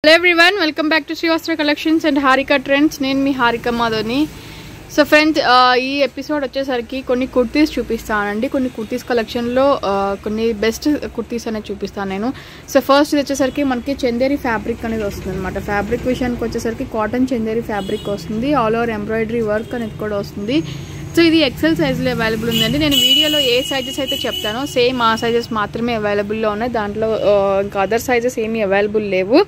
Hello everyone, welcome back to Srivastava Collections and Harika Trends. నేను మీ Harika మాధవని. So friends, ఈ episode వచ్చేసరికి కొన్ని కుర్తీస్ చూపిస్తానండి. కొన్ని కుర్తీస్ కలెక్షన్లో కొన్ని బెస్ట్ కుర్తీస్ అనేది చూపిస్తాను నేను. సో ఫస్ట్ ఇది వచ్చేసరికి మనకి చందేరి ఫ్యాబ్రిక్ అనేది వస్తుంది అనమాట. ఫ్యాబ్రిక్ విషయానికి వచ్చేసరికి కాటన్ చందేరి ఫ్యాబ్రిక్ వస్తుంది. ఆల్ ఓవర్ ఎంబ్రాయిడరీ వర్క్ అనేది కూడా వస్తుంది. సో ఇది ఎక్సెల్ సైజులో అవైలబుల్ ఉందండి. నేను వీడియోలో ఏ సైజెస్ అయితే చెప్తానో సేమ్ ఆ సైజెస్ మాత్రమే అవైలబుల్లో ఉన్నాయి. దాంట్లో ఇంకా అదర్ సైజెస్ ఏమీ అవైలబుల్ లేవు.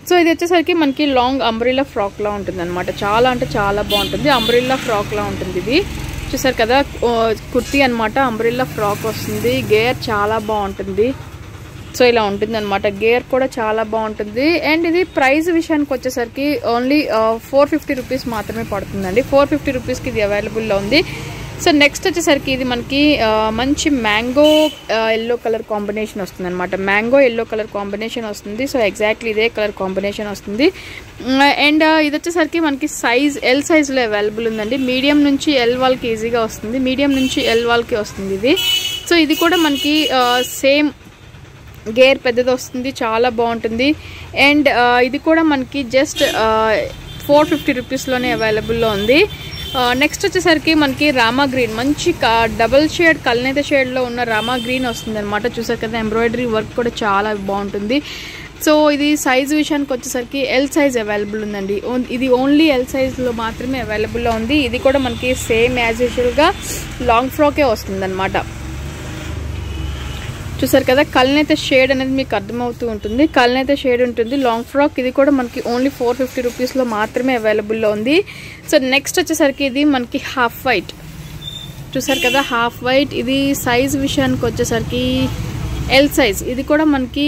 సో ఇది వచ్చేసరికి మనకి లాంగ్ అంబ్రెల్లా ఫ్రాక్లా ఉంటుంది అనమాట. చాలా అంటే చాలా బాగుంటుంది. అంబ్రెల్లా ఫ్రాక్లా ఉంటుంది. ఇది చూసారు కదా, కుర్తీ అనమాట. అంబ్రెల్లా ఫ్రాక్ వస్తుంది. గేర్ చాలా బాగుంటుంది. సో ఇలా ఉంటుంది అనమాట. గేర్ కూడా చాలా బాగుంటుంది. అండ్ ఇది ప్రైస్ విషయానికి వచ్చేసరికి ఓన్లీ 450 రూపీస్ మాత్రమే పడుతుందండి. 450 రూపీస్కి ఇది అవైలబుల్లో ఉంది. సో నెక్స్ట్ వచ్చేసరికి ఇది మనకి మంచి మ్యాంగో ఎల్లో కలర్ కాంబినేషన్ వస్తుంది అనమాట. మ్యాంగో ఎల్లో కలర్ కాంబినేషన్ వస్తుంది. సో ఎగ్జాక్ట్లీ ఇదే కలర్ కాంబినేషన్ వస్తుంది. అండ్ ఇది వచ్చేసరికి మనకి సైజ్ ఎల్ సైజ్లో అవైలబుల్ ఉందండి. మీడియం నుంచి ఎల్ వాళ్ళకి ఈజీగా వస్తుంది. మీడియం నుంచి ఎల్ వాళ్ళకి వస్తుంది ఇది. సో ఇది కూడా మనకి సేమ్ గేర్ పెద్దది వస్తుంది. చాలా బాగుంటుంది. అండ్ ఇది కూడా మనకి జస్ట్ 450 రూపీస్లోనే అవైలబుల్లో ఉంది. నెక్స్ట్ వచ్చేసరికి మనకి రామా గ్రీన్, మంచి డబుల్ షేడ్ కల్నేత షేడ్లో ఉన్న రామా గ్రీన్ వస్తుంది అనమాట. చూసారు కదా, ఎంబ్రాయిడరీ వర్క్ కూడా చాలా బాగుంటుంది. సో ఇది సైజ్ విషయానికి వచ్చేసరికి ఎల్ సైజ్ అవైలబుల్ ఉందండి. ఇది ఓన్లీ ఎల్ సైజ్లో మాత్రమే అవైలబుల్లో ఉంది. ఇది కూడా మనకి సేమ్ యాజ్ యూజువల్గా లాంగ్ ఫ్రాకే వస్తుంది అనమాట. చూసారు కదా, కల్నేత షేడ్ అనేది మీకు అర్థమవుతూ ఉంటుంది. కల్నేత షేడ్ ఉంటుంది, లాంగ్ ఫ్రాక్. ఇది కూడా మనకి ఓన్లీ 450 రూపీస్లో మాత్రమే అవైలబుల్లో ఉంది. సో నెక్స్ట్ వచ్చేసరికి ఇది మనకి హాఫ్ వైట్. చూసారు కదా, హాఫ్ వైట్. ఇది సైజ్ విషయానికి వచ్చేసరికి ఎల్ సైజ్. ఇది కూడా మనకి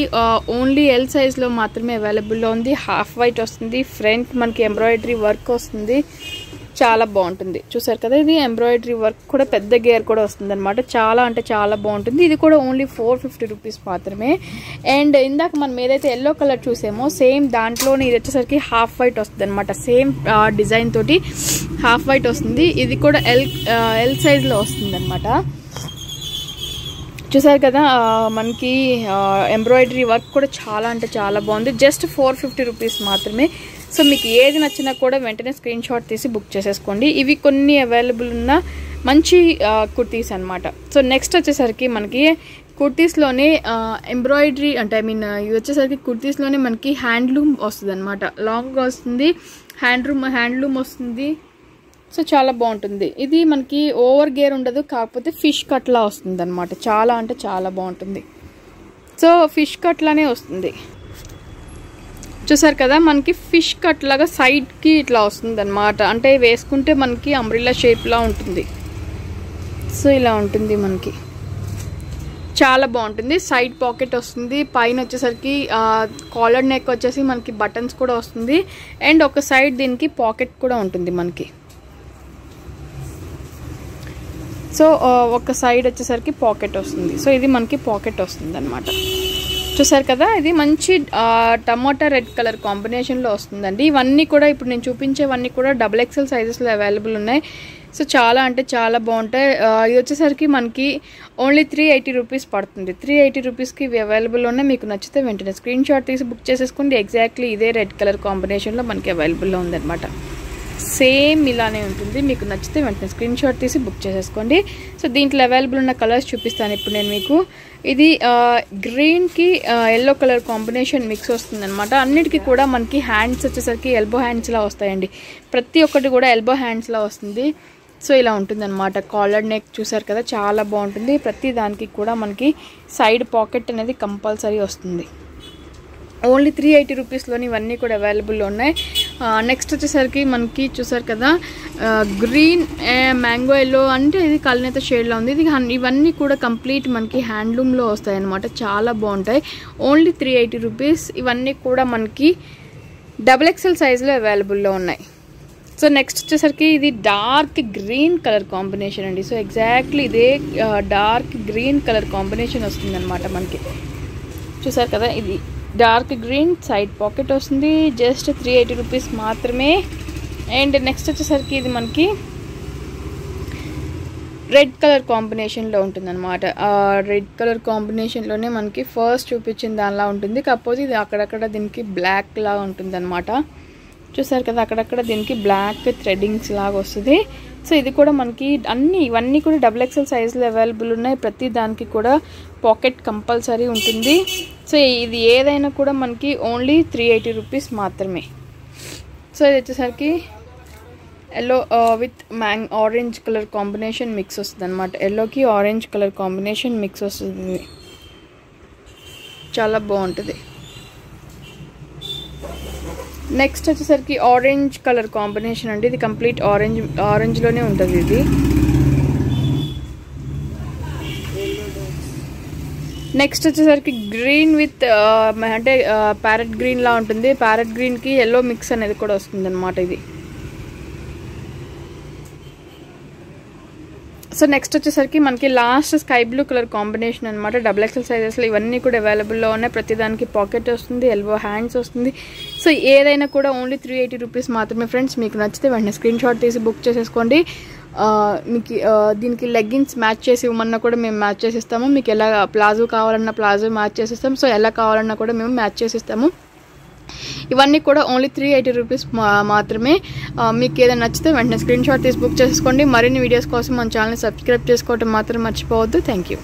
ఓన్లీ ఎల్ సైజ్లో మాత్రమే అవైలబుల్లో ఉంది. హాఫ్ వైట్ వస్తుంది. ఫ్రంట్ మనకి ఎంబ్రాయిడరీ వర్క్ వస్తుంది. చాలా బాగుంటుంది. చూసారు కదా, ఇది ఎంబ్రాయిడరీ వర్క్ కూడా పెద్ద గేర్ కూడా వస్తుంది అనమాట. చాలా అంటే చాలా బాగుంటుంది. ఇది కూడా ఓన్లీ 450 రూపీస్ మాత్రమే. అండ్ ఇందాక మనం ఏదైతే ఎల్లో కలర్ చూసామో సేమ్ దాంట్లోనే ఇది వచ్చేసరికి హాఫ్ వైట్ వస్తుంది అనమాట. సేమ్ డిజైన్ తోటి హాఫ్ వైట్ వస్తుంది. ఇది కూడా ఎల్ సైజ్లో వస్తుంది అనమాట. చూసారు కదా, మనకి ఎంబ్రాయిడరీ వర్క్ కూడా చాలా అంటే చాలా బాగుంది. జస్ట్ 450 రూపీస్ మాత్రమే. సో మీకు ఏది నచ్చినా కూడా వెంటనే స్క్రీన్ షాట్ తీసి బుక్ చేసేసుకోండి. ఇవి కొన్ని అవైలబుల్ ఉన్న మంచి కుర్తీస్ అనమాట. సో నెక్స్ట్ వచ్చేసరికి మనకి కుర్తీస్లోనే ఎంబ్రాయిడరీ అంటే ఇవి వచ్చేసరికి కుర్తీస్లోనే మనకి హ్యాండ్లూమ్ వస్తుంది అనమాట. లాంగ్ వస్తుంది, హ్యాండ్లూమ్ వస్తుంది. సో చాలా బాగుంటుంది. ఇది మనకి ఓవర్ గేర్ ఉండదు, కాకపోతే ఫిష్ కట్లా వస్తుంది అనమాట. చాలా అంటే చాలా బాగుంటుంది. సో ఫిష్ కట్లానే వస్తుంది. చూసారు కదా, మనకి ఫిష్ కట్ లాగా సైడ్కి ఇట్లా వస్తుంది అనమాట. అంటే వేసుకుంటే మనకి అంబ్రెల్లా షేప్లా ఉంటుంది. సో ఇలా ఉంటుంది మనకి. చాలా బాగుంటుంది. సైడ్ పాకెట్ వస్తుంది. పైన వచ్చేసరికి కాలర్ నెక్ వచ్చేసి మనకి బటన్స్ కూడా వస్తుంది. అండ్ ఒక సైడ్ దీనికి పాకెట్ కూడా ఉంటుంది మనకి. సో ఒక సైడ్ వచ్చేసరికి పాకెట్ వస్తుంది. సో ఇది మనకి పాకెట్ వస్తుంది అనమాట. చూసారు కదా, ఇది మంచి టమాటా రెడ్ కలర్ కాంబినేషన్లో వస్తుందండి. ఇవన్నీ కూడా ఇప్పుడు నేను చూపించేవన్నీ కూడా XXL సైజెస్లో అవైలబుల్ ఉన్నాయి. సో చాలా అంటే చాలా బాగుంటాయి. ఇది వచ్చేసరికి మనకి ఓన్లీ 380 రూపీస్ పడుతుంది. 380 రూపీస్కి ఇవి అవైలబుల్ ఉన్నాయి. మీకు నచ్చితే వెంటనే స్క్రీన్ షాట్ తీసి బుక్ చేసేసుకోండి. ఎగ్జాక్ట్లీ ఇదే రెడ్ కలర్ కాంబినేషన్లో మనకి అవైలబుల్లో ఉందన్నమాట. సేమ్ ఇలానే ఉంటుంది. మీకు నచ్చితే వెంటనే స్క్రీన్ షాట్ తీసి బుక్ చేసేసుకోండి. సో దీంట్లో అవైలబుల్ ఉన్న కలర్స్ చూపిస్తాను ఇప్పుడు నేను మీకు. ఇది గ్రీన్కి ఎల్లో కలర్ కాంబినేషన్ మిక్స్ వస్తుంది అనమాట. అన్నిటికీ కూడా మనకి హ్యాండ్స్ వచ్చేసరికి ఎల్బో హ్యాండ్స్లా వస్తాయండి. ప్రతి ఒక్కటి కూడా ఎల్బో హ్యాండ్స్లా వస్తుంది. సో ఇలా ఉంటుంది అనమాట. కాలర్ నెక్ చూసారు కదా, చాలా బాగుంటుంది. ప్రతి దానికి కూడా మనకి సైడ్ పాకెట్ అనేది కంపల్సరీ వస్తుంది. ఓన్లీ 380 రూపీస్లోని ఇవన్నీ కూడా అవైలబుల్లో ఉన్నాయి. నెక్స్ట్ వచ్చేసరికి మనకి చూసారు కదా, గ్రీన్ మ్యాంగో ఎల్లో అంటే ఇది కల్నేత షేడ్లో ఉంది. ఇవన్నీ కూడా కంప్లీట్ మనకి హ్యాండ్లూమ్లో వస్తాయి అనమాట. చాలా బాగుంటాయి. Only 380 rupees. ఇవన్నీ కూడా మనకి XXL సైజులో అవైలబుల్లో ఉన్నాయి. సో నెక్స్ట్ వచ్చేసరికి ఇది డార్క్ గ్రీన్ కలర్ కాంబినేషన్ అండి. సో ఎగ్జాక్ట్లీ ఇదే డార్క్ గ్రీన్ కలర్ కాంబినేషన్ వస్తుంది అనమాట మనకి. చూసారు కదా, ఇది డార్క్ గ్రీన్, సైడ్ పాకెట్ వస్తుంది. జస్ట్ 380 రూపీస్ మాత్రమే. అండ్ నెక్స్ట్ వచ్చేసరికి ఇది మనకి రెడ్ కలర్ కాంబినేషన్లో ఉంటుందన్నమాట. రెడ్ కలర్ కాంబినేషన్లోనే మనకి ఫస్ట్ చూపించిన దానిలా ఉంటుంది, కాకపోతే ఇది అక్కడక్కడ దీనికి బ్లాక్ లాగా ఉంటుందన్నమాట. చూసారు కదా, అక్కడక్కడ దీనికి బ్లాక్ థ్రెడ్డింగ్స్ లాగా వస్తుంది. సో ఇది కూడా మనకి ఇవన్నీ కూడా XXL సైజులో అవైలబుల్ ఉన్నాయి. ప్రతి దానికి కూడా పాకెట్ కంపల్సరీ ఉంటుంది. సో ఇది ఏదైనా కూడా మనకి ఓన్లీ 380 రూపీస్ మాత్రమే. సో ఇది వచ్చేసరికి yellow with orange colour combination mix వస్తుంది అనమాట. ఎల్లోకి ఆరెంజ్ కలర్ కాంబినేషన్ మిక్స్ వస్తుంది, చాలా బాగుంటుంది. నెక్స్ట్ వచ్చేసరికి ఆరెంజ్ కలర్ కాంబినేషన్ అండి. ఇది కంప్లీట్ ఆరెంజ్లోనే ఉంటుంది. ఇది నెక్స్ట్ వచ్చేసరికి గ్రీన్ విత్ అంటే ప్యారెట్ గ్రీన్ లా ఉంటుంది. ప్యారెట్ గ్రీన్కి ఎల్లో మిక్స్ అనేది కూడా వస్తుంది అనమాట ఇది. సో నెక్స్ట్ వచ్చేసరికి మనకి last sky blue colour combination అనమాట. XXL సైజెస్లో ఇవన్నీ కూడా అవైలబుల్లో ఉన్నాయి. ప్రతిదానికి పాకెట్ వస్తుంది, ఎల్బో హ్యాండ్స్ వస్తుంది. సో ఏదైనా కూడా ఓన్లీ 380 రూపీస్ మాత్రమే ఫ్రెండ్స్. మీకు నచ్చితే వెంటనే స్క్రీన్ షాట్ తీసి బుక్ చేసేసుకోండి. మీకు దీనికి లెగ్గిన్స్ మ్యాచ్ చేసి ఇవ్వమన్నా కూడా మేము మ్యాచ్ చేసిస్తాము. మీకు ఎలా ప్లాజో కావాలన్నా ప్లాజో మ్యాచ్ చేసిస్తాము. సో ఎలా కావాలన్నా కూడా మేము మ్యాచ్ చేసిస్తాము. ఇవన్నీ కూడా ఓన్లీ 380 రూపీస్ మాత్రమే. మీకు ఏదైనా నచ్చితే వెంటనే స్క్రీన్ షాట్ తీసి బుక్ చేసుకోండి. మరిన్ని వీడియోస్ కోసం మన ఛానల్ని సబ్స్క్రైబ్ చేసుకోవడం మాత్రం మర్చిపోవద్దు. Thank you.